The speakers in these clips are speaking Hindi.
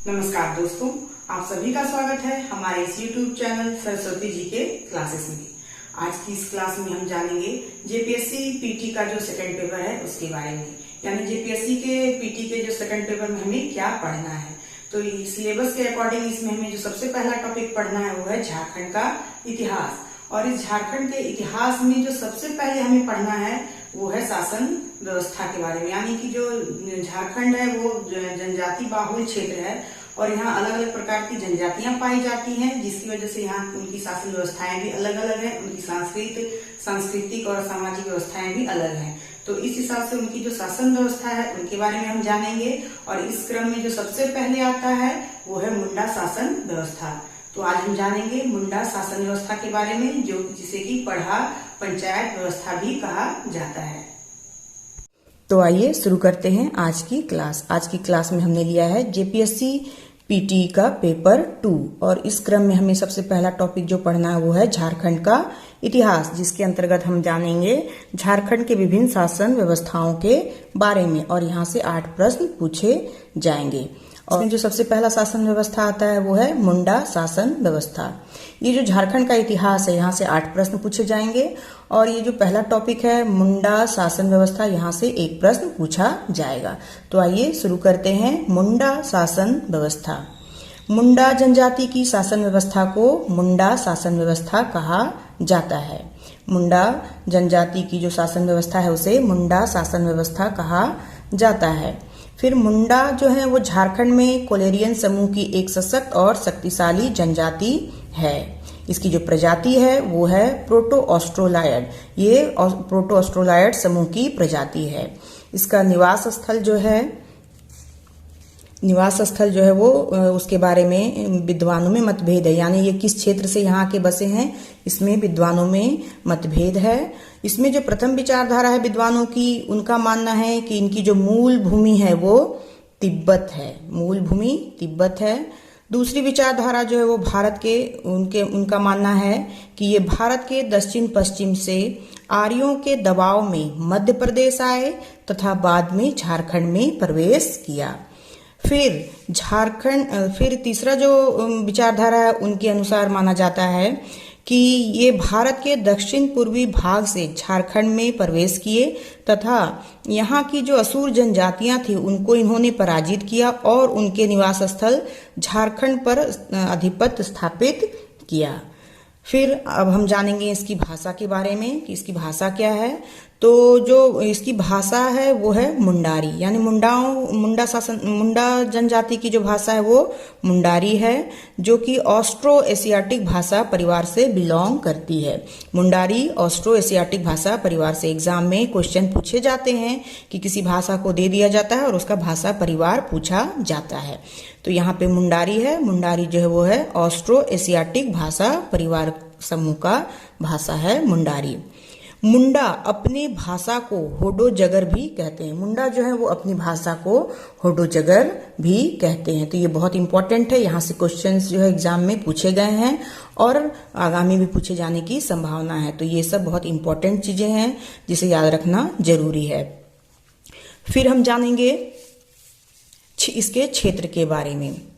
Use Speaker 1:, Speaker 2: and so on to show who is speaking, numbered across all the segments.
Speaker 1: नमस्कार दोस्तों, आप सभी का स्वागत है हमारे इस YouTube चैनल सरस्वती जी के क्लासेस में। आज की इस क्लास में हम जानेंगे जेपीएससी पीटी का जो सेकंड पेपर है उसके बारे में, यानी जेपीएससी के पीटी के जो सेकंड पेपर में हमें क्या पढ़ना है। तो सिलेबस के अकॉर्डिंग इसमें हमें जो सबसे पहला टॉपिक पढ़ना है वो है झारखंड का इतिहास। और इस झारखंड के इतिहास में जो सबसे पहले हमें पढ़ना है वो है शासन व्यवस्था के बारे में, यानी कि जो झारखंड है वो जनजाति बाहुल क्षेत्र है और यहाँ अलग अलग प्रकार की जनजातियां पाई जाती हैं, जिसकी वजह से यहाँ उनकी शासन व्यवस्थाएं भी अलग अलग हैं, उनकी सांस्कृतिक और सामाजिक व्यवस्थाएं भी अलग हैं। तो इस हिसाब से उनकी जो शासन व्यवस्था है उनके बारे में हम जानेंगे। और इस क्रम में जो सबसे पहले आता है वो है मुंडा शासन व्यवस्था। तो आज हम जानेंगे मुंडा शासन व्यवस्था के बारे में, जो जिसे कि पढ़ा पंचायत व्यवस्था भी कहा जाता है।
Speaker 2: तो आइए शुरू करते हैं आज की क्लास। आज की क्लास में हमने लिया है जेपीएससी पीटी का पेपर 2 और इस क्रम में हमें सबसे पहला टॉपिक जो पढ़ना है वो है झारखंड का इतिहास, जिसके अंतर्गत हम जानेंगे झारखंड के विभिन्न शासन व्यवस्थाओं के बारे में और यहाँ से 8 प्रश्न पूछे जाएंगे। और जो सबसे पहला शासन व्यवस्था आता है वो है मुंडा शासन व्यवस्था। ये जो झारखंड का इतिहास है यहाँ से 8 प्रश्न पूछे जाएंगे और ये जो पहला टॉपिक है मुंडा शासन व्यवस्था, यहाँ से 1 प्रश्न पूछा जाएगा। तो आइए शुरू करते हैं मुंडा शासन व्यवस्था। मुंडा जनजाति की शासन व्यवस्था को मुंडा शासन व्यवस्था कहा जाता है। मुंडा जनजाति की जो शासन व्यवस्था है उसे मुंडा शासन व्यवस्था कहा जाता है। फिर मुंडा जो है वो झारखंड में कोलेरियन समूह की एक सशक्त और शक्तिशाली जनजाति है। इसकी जो प्रजाति है वो है प्रोटो ऑस्ट्रोलायड। ये प्रोटो ऑस्ट्रोलायड समूह की प्रजाति है। इसका निवास स्थल जो है वो उसके बारे में विद्वानों में मतभेद है, यानी ये किस क्षेत्र से यहाँ के बसे हैं इसमें विद्वानों में मतभेद है। इसमें जो प्रथम विचारधारा है विद्वानों की, उनका मानना है कि इनकी जो मूल भूमि है वो तिब्बत है, मूल भूमि तिब्बत है। दूसरी विचारधारा जो है वो उनका मानना है कि ये भारत के दक्षिण पश्चिम से आर्यों के दबाव में मध्य प्रदेश आए तथा बाद में झारखंड में प्रवेश किया। फिर तीसरा जो विचारधारा है उनके अनुसार माना जाता है कि ये भारत के दक्षिण पूर्वी भाग से झारखंड में प्रवेश किए तथा यहाँ की जो असुर जनजातियां थी उनको इन्होंने पराजित किया और उनके निवास स्थल झारखंड पर आधिपत्य स्थापित किया। फिर अब हम जानेंगे इसकी भाषा के बारे में कि इसकी भाषा क्या है। तो जो इसकी भाषा है वो है मुंडारी, यानी मुंडा जनजाति की जो भाषा है वो मुंडारी है, जो कि ऑस्ट्रो एशियाटिक भाषा परिवार से बिलोंग करती है। मुंडारी ऑस्ट्रो एशियाटिक भाषा परिवार से एग्जाम में क्वेश्चन पूछे जाते हैं कि किसी भाषा को दे दिया जाता है और उसका भाषा परिवार पूछा जाता है। तो यहाँ पे मुंडारी है, मुंडारी जो है वो है ऑस्ट्रो एशियाटिक भाषा परिवार समूह का भाषा है मुंडारी। मुंडा अपनी भाषा को होडो जगर भी कहते हैं। मुंडा जो है वो अपनी भाषा को होडो जगर भी कहते हैं। तो ये बहुत इंपॉर्टेंट है, यहाँ से क्वेश्चंस जो है एग्जाम में पूछे गए हैं और आगामी भी पूछे जाने की संभावना है। तो ये सब बहुत इंपॉर्टेंट चीजें हैं जिसे याद रखना जरूरी है। फिर हम जानेंगे इसके क्षेत्र के बारे में।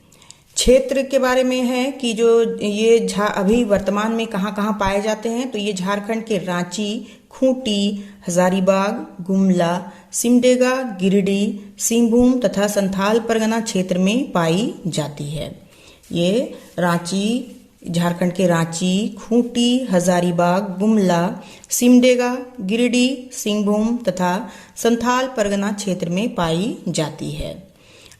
Speaker 2: क्षेत्र के बारे में है कि जो ये अभी वर्तमान में कहाँ कहाँ पाए जाते हैं। तो ये झारखंड के रांची, खूंटी, हजारीबाग, गुमला, सिमडेगा, गिरिडीह, सिंहभूम तथा संथाल परगना क्षेत्र में पाई जाती है। ये झारखंड के रांची, खूंटी, हजारीबाग, गुमला, सिमडेगा, गिरिडीह, सिंहभूम तथा संथाल परगना क्षेत्र में पाई जाती है।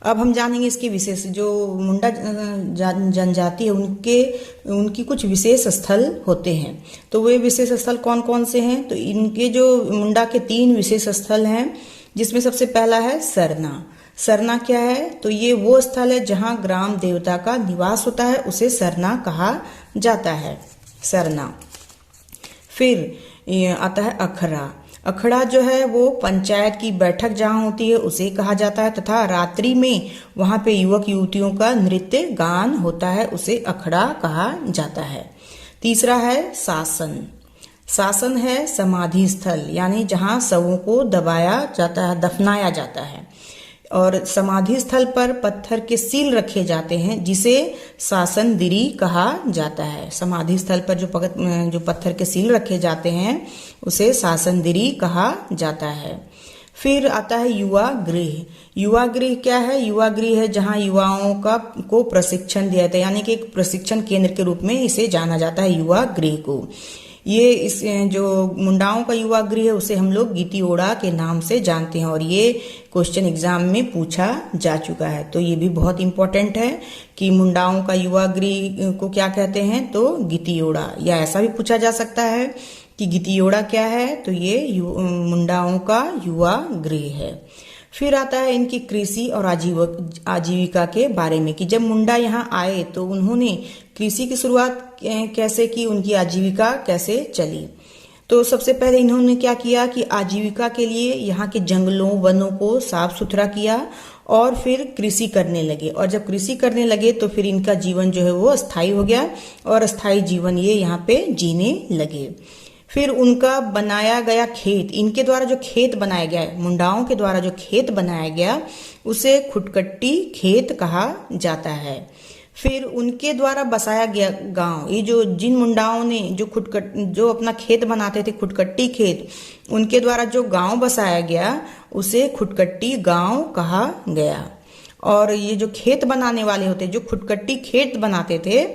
Speaker 2: अब हम जानेंगे इसके विशेष, जो मुंडा जनजाति है उनकी कुछ विशेष स्थल होते हैं। तो वे विशेष स्थल कौन कौन से हैं? तो इनके जो मुंडा के 3 विशेष स्थल हैं, जिसमें सबसे पहला है सरना। सरना क्या है? तो ये वो स्थल है जहाँ ग्राम देवता का निवास होता है, उसे सरना कहा जाता है, सरना। फिर आता है अखड़ा। अखड़ा जो है वो पंचायत की बैठक जहाँ होती है उसे कहा जाता है तथा रात्रि में वहाँ पे युवक युवतियों का नृत्य गान होता है, उसे अखड़ा कहा जाता है। तीसरा है शासन। शासन है समाधि स्थल, यानी जहाँ शवों को दबाया जाता है, दफनाया जाता है। और समाधि स्थल पर पत्थर के सील रखे जाते हैं जिसे शासनदिरी कहा जाता है। समाधि स्थल पर जो पत्थर के सील रखे जाते हैं उसे शासनदिरी कहा जाता है। फिर आता है युवा गृह। युवा गृह क्या है? युवा गृह है जहां युवाओं को प्रशिक्षण दिया जाता है, यानी कि एक प्रशिक्षण केंद्र के रूप में इसे जाना जाता है युवा गृह को। ये इस जो मुंडाओं का युवा गृह है उसे हम लोग गीतियोड़ा के नाम से जानते हैं और ये क्वेश्चन एग्जाम में पूछा जा चुका है। तो ये भी बहुत इंपॉर्टेंट है कि मुंडाओं का युवा गृह को क्या कहते हैं, तो गीतियोड़ा। या ऐसा भी पूछा जा सकता है कि गीतियोड़ा क्या है, तो ये मुंडाओं का युवा गृह है। फिर आता है इनकी कृषि और आजीविका के बारे में कि जब मुंडा यहाँ आए तो उन्होंने कृषि की शुरुआत कैसे की, उनकी आजीविका कैसे चली। तो सबसे पहले इन्होंने क्या किया कि आजीविका के लिए यहाँ के जंगलों वनों को साफ सुथरा किया और फिर कृषि करने लगे। और जब कृषि करने लगे तो फिर इनका जीवन जो है वो स्थायी हो गया और स्थायी जीवन ये यहाँ पे जीने लगे। फिर उनका बनाया गया खेत, इनके द्वारा जो खेत बनाया गया है, मुंडाओं के द्वारा जो खेत बनाया गया उसे खुटकट्टी खेत कहा जाता है। फिर उनके द्वारा बसाया गया गांव, ये जो जिन मुंडाओं ने जो अपना खेत बनाते थे खुटकट्टी खेत, उनके द्वारा जो गांव बसाया गया उसे खुटकट्टी गांव कहा गया। और ये जो खेत बनाने वाले होते, जो खुटकट्टी खेत बनाते थे,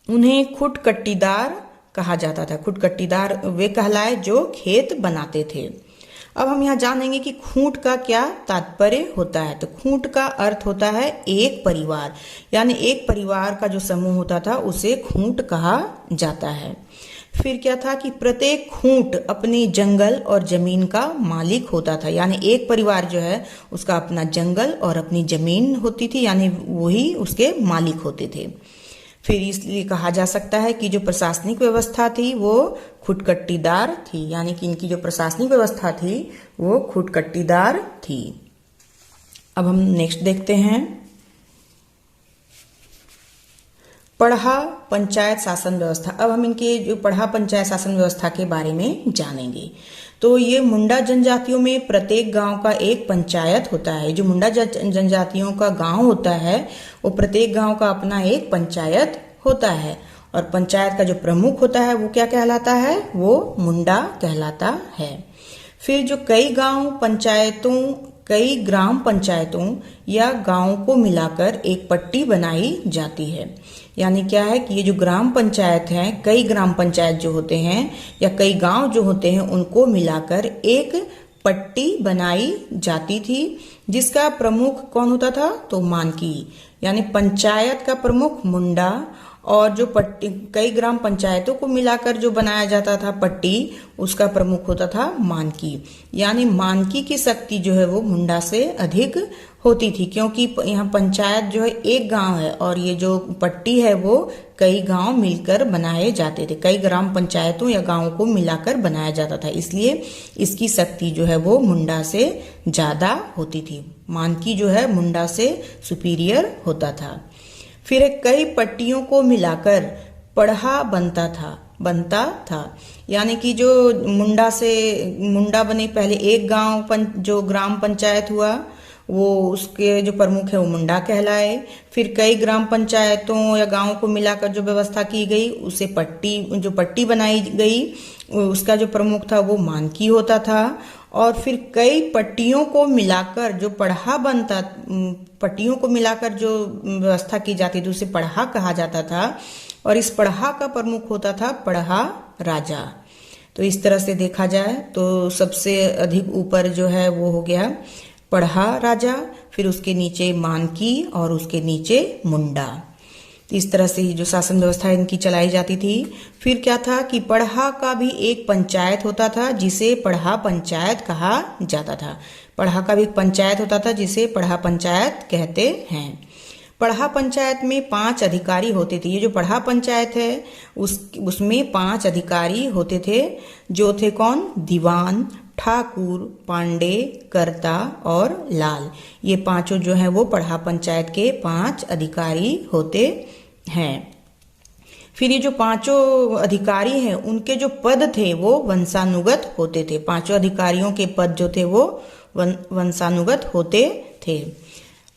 Speaker 2: उन्हें खुटकट्टीदार कहा जाता था। खुटकट्टीदार वे कहलाए जो खेत बनाते थे। अब हम यहाँ जानेंगे कि खूंट का क्या तात्पर्य होता है। तो खूंट का अर्थ होता है एक परिवार, यानी एक परिवार का जो समूह होता था उसे खूंट कहा जाता है। फिर क्या था कि प्रत्येक खूंट अपनी जंगल और जमीन का मालिक होता था, यानी एक परिवार जो है उसका अपना जंगल और अपनी जमीन होती थी, यानी वही उसके मालिक होते थे। फिर इसलिए कहा जा सकता है कि जो प्रशासनिक व्यवस्था थी वो खुटकट्टीदार थी, यानी कि इनकी जो प्रशासनिक व्यवस्था थी वो खुटकट्टीदार थी। अब हम नेक्स्ट देखते हैं पढ़ा पंचायत शासन व्यवस्था। अब हम इनके जो पढ़ा पंचायत शासन व्यवस्था के बारे में जानेंगे। तो ये मुंडा जनजातियों में प्रत्येक गांव का एक पंचायत होता है। जो मुंडा जनजातियों का गांव होता है वो प्रत्येक गांव का अपना एक पंचायत होता है और पंचायत का जो प्रमुख होता है वो क्या कहलाता है, वो मुंडा कहलाता है। फिर जो कई ग्राम पंचायतों या गांवों को मिलाकर एक पट्टी बनाई जाती है। यानी क्या है कि ये जो ग्राम पंचायत है, कई ग्राम पंचायत जो होते हैं या कई गांव जो होते हैं उनको मिलाकर एक पट्टी बनाई जाती थी, जिसका प्रमुख कौन होता था, तो मानकी। यानी पंचायत का प्रमुख मुंडा और जो पट्टी कई ग्राम पंचायतों को मिलाकर जो बनाया जाता था पट्टी, उसका प्रमुख होता था मानकी। यानी मानकी की शक्ति जो है वो मुंडा से अधिक होती थी, क्योंकि यहाँ पंचायत जो है एक गांव है और ये जो पट्टी है वो कई गांव मिलकर बनाए जाते थे, कई ग्राम पंचायतों या गांवों को मिलाकर बनाया जाता था, इसलिए इसकी शक्ति जो है वो मुंडा से ज्यादा होती थी। मानकी जो है मुंडा से सुपीरियर होता था। फिर कई पट्टियों को मिलाकर पढ़ा बनता था। यानी कि जो मुंडा बने, पहले एक गांव जो ग्राम पंचायत हुआ वो उसके जो प्रमुख है वो मुंडा कहलाए। फिर कई ग्राम पंचायतों या गांवों को मिलाकर जो व्यवस्था की गई उसे पट्टी बनाई गई, उसका जो प्रमुख था वो मानकी होता था। और फिर कई पट्टियों को मिलाकर जो पट्टियों को मिलाकर जो व्यवस्था की जाती थी उसे पढ़ा कहा जाता था और इस पढ़ा का प्रमुख होता था पढ़ा राजा। तो इस तरह से देखा जाए तो सबसे अधिक ऊपर जो है वो हो गया पढ़ा राजा, फिर उसके नीचे मानकी और उसके नीचे मुंडा। इस तरह से जो शासन व्यवस्था इनकी चलाई जाती थी। फिर क्या था कि पढ़ा का भी एक पंचायत होता था जिसे पढ़ा पंचायत कहा जाता था। पढ़ा का भी एक पंचायत होता था जिसे पढ़ा पंचायत कहते हैं। पढ़ा पंचायत में 5 अधिकारी होते थे। ये जो पढ़ा पंचायत है उसमें 5 अधिकारी होते थे, जो थे कौन, दीवान, ठाकुर, पांडे, कर्ता और लाल। ये पांचों जो है वो पढ़ा पंचायत के 5 अधिकारी होते हैं। फिर ये जो 5 अधिकारी हैं उनके जो पद थे वो वंशानुगत होते थे। 5 अधिकारियों के पद जो थे वो वंशानुगत होते थे।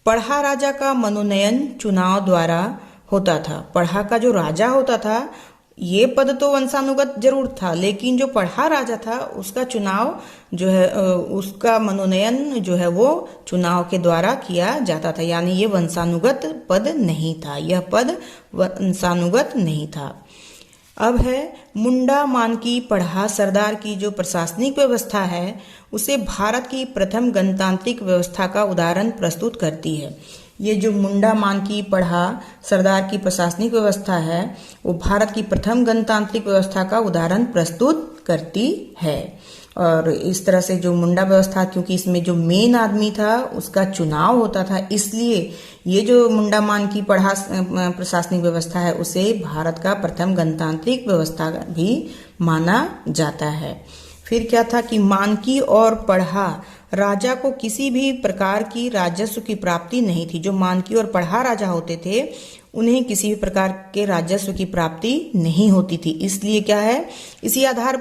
Speaker 2: पढ़ा राजा का मनोनयन चुनाव द्वारा होता था। पढ़ा का जो राजा होता था, ये पद तो वंशानुगत जरूर था, लेकिन जो पढ़ा राजा था उसका चुनाव जो है उसका मनोनयन जो है वो चुनाव के द्वारा किया जाता था, यानी ये वंशानुगत पद नहीं था, यह पद वंशानुगत नहीं था। अब है मुंडा मानकी पढ़ा सरदार की जो प्रशासनिक व्यवस्था है उसे भारत की प्रथम गणतांत्रिक व्यवस्था का उदाहरण प्रस्तुत करती है। ये जो मुंडा मानकी पढ़ा सरदार की प्रशासनिक व्यवस्था है वो भारत की प्रथम गणतांत्रिक व्यवस्था का उदाहरण प्रस्तुत करती है। और इस तरह से जो मुंडा व्यवस्था, क्योंकि इसमें जो मेन आदमी था उसका चुनाव होता था, इसलिए ये जो मुंडा मानकी पढ़ा प्रशासनिक व्यवस्था है उसे भारत का प्रथम गणतांत्रिक व्यवस्था भी माना जाता है। फिर क्या था कि मानकी और पढ़ा राजा को किसी भी प्रकार की राजस्व की प्राप्ति नहीं थी। जो मानकी और पढ़ा राजा होते थे उन्हें किसी भी प्रकार के राजस्व की प्राप्ति नहीं होती थी, इसलिए क्या है, इसी आधार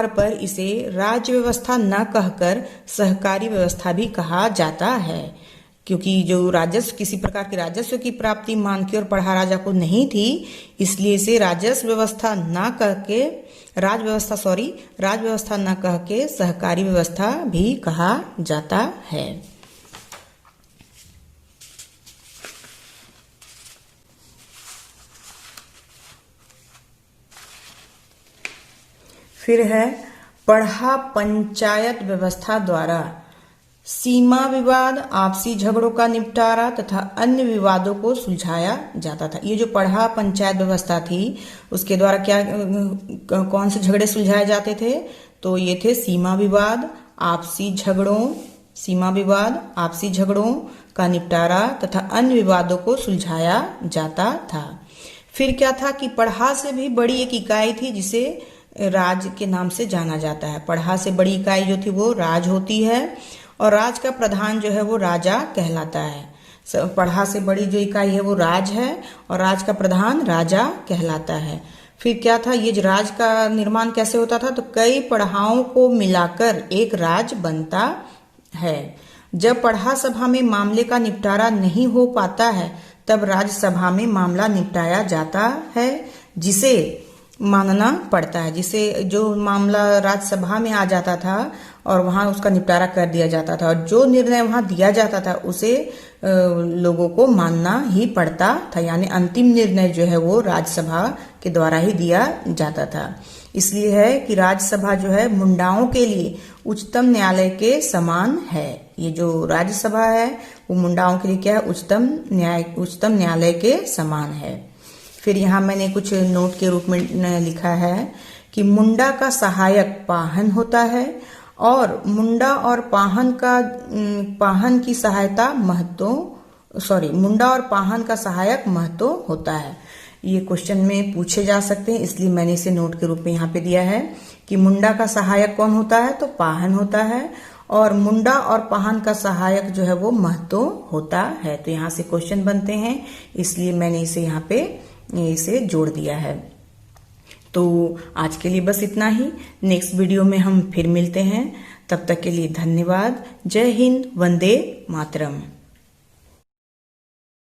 Speaker 2: पर इसे राज्य व्यवस्था न कहकर सहकारी व्यवस्था भी कहा जाता है। क्योंकि जो राजस्व, किसी प्रकार के राजस्व की प्राप्ति मानकी और पढ़ा राजा को नहीं थी, इसलिए इसे राजस्व व्यवस्था न कह के राज व्यवस्था न कह के सहकारी व्यवस्था भी कहा जाता है। फिर है पढ़ा पंचायत व्यवस्था द्वारा सीमा विवाद, आपसी झगड़ों का निपटारा तथा अन्य विवादों को सुलझाया जाता था। ये जो पढ़ा पंचायत व्यवस्था थी उसके द्वारा क्या कौन से झगड़े सुलझाए जाते थे, तो ये थे सीमा विवाद, आपसी झगड़ों का निपटारा तथा अन्य विवादों को सुलझाया जाता था। फिर क्या था कि पढ़ा से भी बड़ी एक इकाई थी जिसे राज के नाम से जाना जाता है। पढ़ा से बड़ी इकाई जो थी वो राज होती है और राज का प्रधान जो है वो राजा कहलाता है। पढ़ा से बड़ी जो इकाई है वो राज है और राज का प्रधान राजा कहलाता है। फिर क्या था, ये राज का निर्माण कैसे होता था, तो कई पढ़ाओं को मिलाकर एक राज बनता है। जब पढ़ा सभा में मामले का निपटारा नहीं हो पाता है तब राज्यसभा में मामला निपटाया जाता है, जिसे मानना पड़ता है। जिसे जो मामला राज्यसभा में आ जाता था और वहां उसका निपटारा कर दिया जाता था और जो निर्णय वहां दिया जाता था उसे लोगों को मानना ही पड़ता था, यानी अंतिम निर्णय जो है वो राज्यसभा के द्वारा ही दिया जाता था। इसलिए है कि राज्यसभा जो है मुंडाओं के लिए उच्चतम न्यायालय के समान है। ये जो राज्यसभा है वो मुंडाओं के लिए क्या है, उच्चतम न्यायालय के समान है। फिर यहाँ मैंने कुछ नोट के रूप में लिखा है कि मुंडा का सहायक पाहन होता है और मुंडा और पाहन की सहायता मुंडा और पाहन का सहायक महतो होता है। ये क्वेश्चन में पूछे जा सकते हैं, इसलिए मैंने इसे नोट के रूप में यहाँ पे दिया है कि मुंडा का सहायक कौन होता है, तो पाहन होता है और मुंडा और पाहन का सहायक जो है वो महतो होता है। तो यहाँ से क्वेश्चन बनते हैं, इसलिए मैंने इसे यहाँ पे इसे जोड़ दिया है। तो आज के लिए बस इतना ही। नेक्स्ट वीडियो में हम फिर मिलते हैं, तब तक के लिए धन्यवाद। जय हिंद, वंदे मातरम।